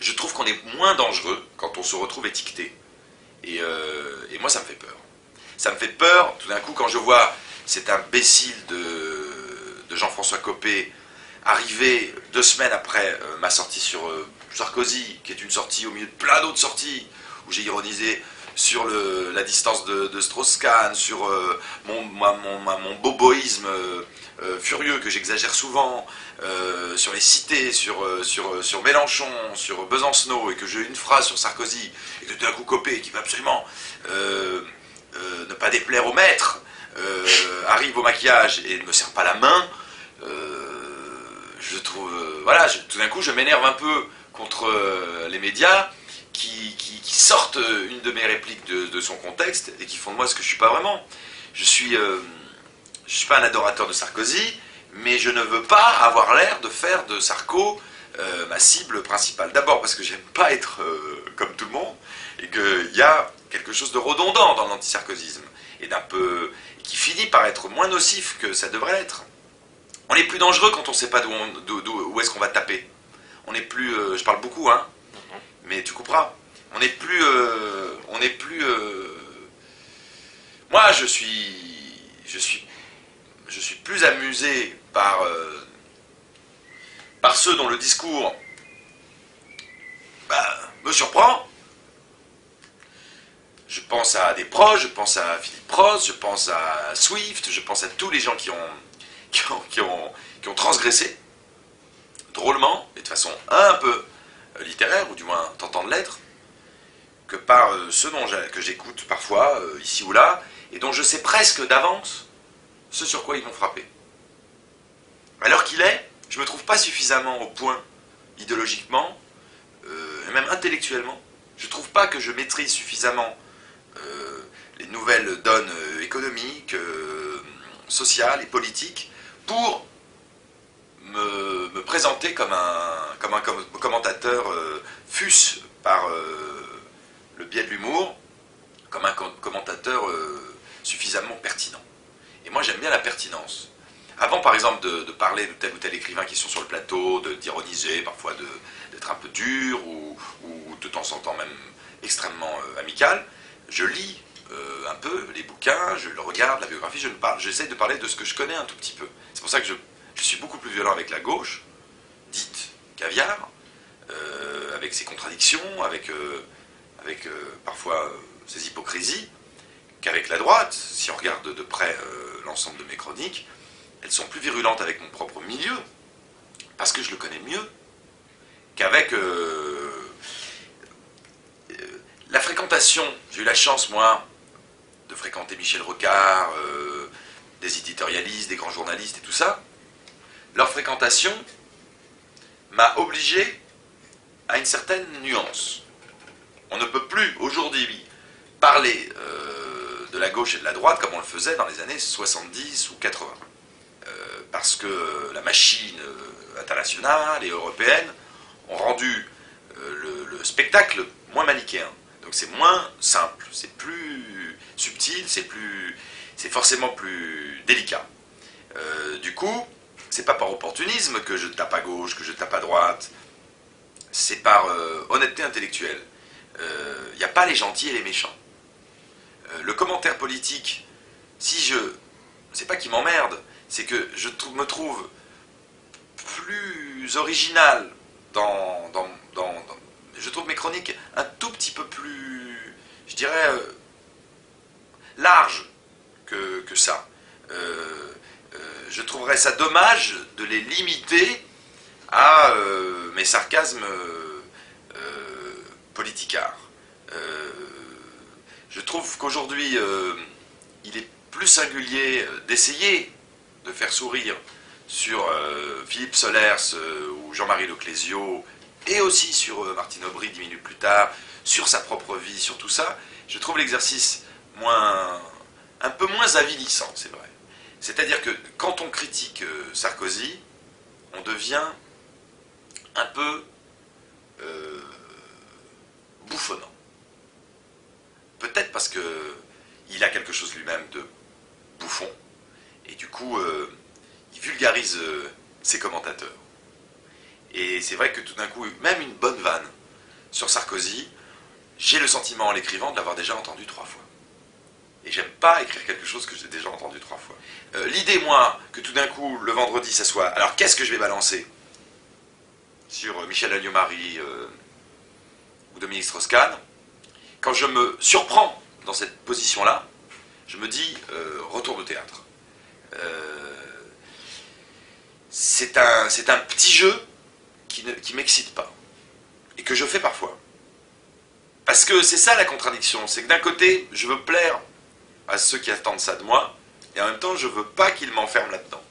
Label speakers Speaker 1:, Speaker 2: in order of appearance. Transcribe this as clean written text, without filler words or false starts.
Speaker 1: je trouve qu'on est moins dangereux quand on se retrouve étiqueté. Et moi, ça me fait peur. Ça me fait peur, tout d'un coup, quand je vois cet imbécile de Jean-François Copé arriver 2 semaines après ma sortie sur Sarkozy, qui est une sortie au milieu de plein d'autres sorties, où j'ai ironisé sur la distance de Strauss-Kahn, sur mon boboïsme furieux que j'exagère souvent, sur les cités, sur Mélenchon, sur Besancenot, et que j'ai une phrase sur Sarkozy, et que tout d'un coup Copé, qui veut absolument ne pas déplaire au maître, arrive au maquillage et ne me serre pas la main, je trouve... voilà, tout d'un coup je m'énerve un peu contre les médias qui sortent une de mes répliques de son contexte et qui font de moi ce que je suis pas vraiment. Je suis pas un adorateur de Sarkozy, mais je ne veux pas avoir l'air de faire de Sarko ma cible principale. D'abord parce que j'aime pas être comme tout le monde, et qu'il y a quelque chose de redondant dans l'antisarkozisme, et qui finit par être moins nocif que ça devrait l'être. On est plus dangereux quand on ne sait pas où est-ce qu'on va taper. On est plus... je parle beaucoup, hein, mais tu couperas. On est plus... moi, je suis plus amusé par ceux dont le discours me surprend. Je pense à des proches, je pense à Philippe Prost, je pense à Swift, je pense à tous les gens qui ont transgressé, drôlement, et de façon un peu littéraire, ou du moins tentant de l'être, que par ceux que j'écoute parfois, ici ou là, et dont je sais presque d'avance ce sur quoi ils vont frapper. Alors qu'il est, je ne me trouve pas suffisamment au point, idéologiquement, et même intellectuellement. Je ne trouve pas que je maîtrise suffisamment les nouvelles donnes économiques, sociales et politiques pour me présenter comme un commentateur, fût-ce par le biais de l'humour, comme un commentateur suffisamment pertinent. Et moi j'aime bien la pertinence. Avant par exemple de parler de tel ou tel écrivain qui sont sur le plateau, d'ironiser, parfois d'être un peu dur, ou de temps en temps même extrêmement amical, je lis un peu les bouquins, je le regarde, la biographie, j'essaie de parler de ce que je connais un tout petit peu. C'est pour ça que je suis beaucoup plus violent avec la gauche, dite caviar, avec ses contradictions, avec parfois ses hypocrisies, qu'avec la droite. Si on regarde de près l'ensemble de mes chroniques, elles sont plus virulentes avec mon propre milieu, parce que je le connais mieux, qu'avec la fréquentation. J'ai eu la chance, moi, de fréquenter Michel Rocard, des éditorialistes, des grands journalistes et tout ça. Leur fréquentation m'a obligé à une certaine nuance. On ne peut plus aujourd'hui parler de la gauche et de la droite comme on le faisait dans les années 70 ou 80. Parce que la machine internationale et européenne ont rendu le spectacle moins manichéen. Donc c'est moins simple, c'est plus subtil, c'est forcément plus délicat. Du coup, c'est pas par opportunisme que je tape à gauche, que je tape à droite, c'est par honnêteté intellectuelle. Il n'y a pas les gentils et les méchants. Le commentaire politique, c'est pas qu'il m'emmerde, c'est que je me trouve plus original je trouve mes chroniques un tout petit peu plus, je dirais, larges que ça. Je trouverais ça dommage de les limiter à mes sarcasmes politicards. Je trouve qu'aujourd'hui, il est plus singulier d'essayer de faire sourire sur Philippe Solers ou Jean-Marie Leclésio, et aussi sur Martine Aubry 10 minutes plus tard, sur sa propre vie, sur tout ça. Je trouve l'exercice un peu moins avilissant, c'est vrai. C'est-à-dire que quand on critique Sarkozy, on devient un peu bouffonnant. Peut-être parce qu'il a quelque chose lui-même de bouffon, et du coup, il vulgarise ses commentateurs. Et c'est vrai que tout d'un coup, même une bonne vanne sur Sarkozy, j'ai le sentiment en l'écrivant de l'avoir déjà entendu 3 fois. Et j'aime pas écrire quelque chose que j'ai déjà entendu 3 fois. L'idée, moi, que tout d'un coup, le vendredi, ça soit... Alors, qu'est-ce que je vais balancer sur Michel Alliot-Marie ou Dominique Strauss-Kahn, quand je me surprends dans cette position-là, je me dis, retour de théâtre. C'est un petit jeu qui m'excite pas. Et que je fais parfois. Parce que c'est ça la contradiction. C'est que d'un côté, je veux plaire à ceux qui attendent ça de moi, et en même temps, je veux pas qu'ils m'enferment là-dedans.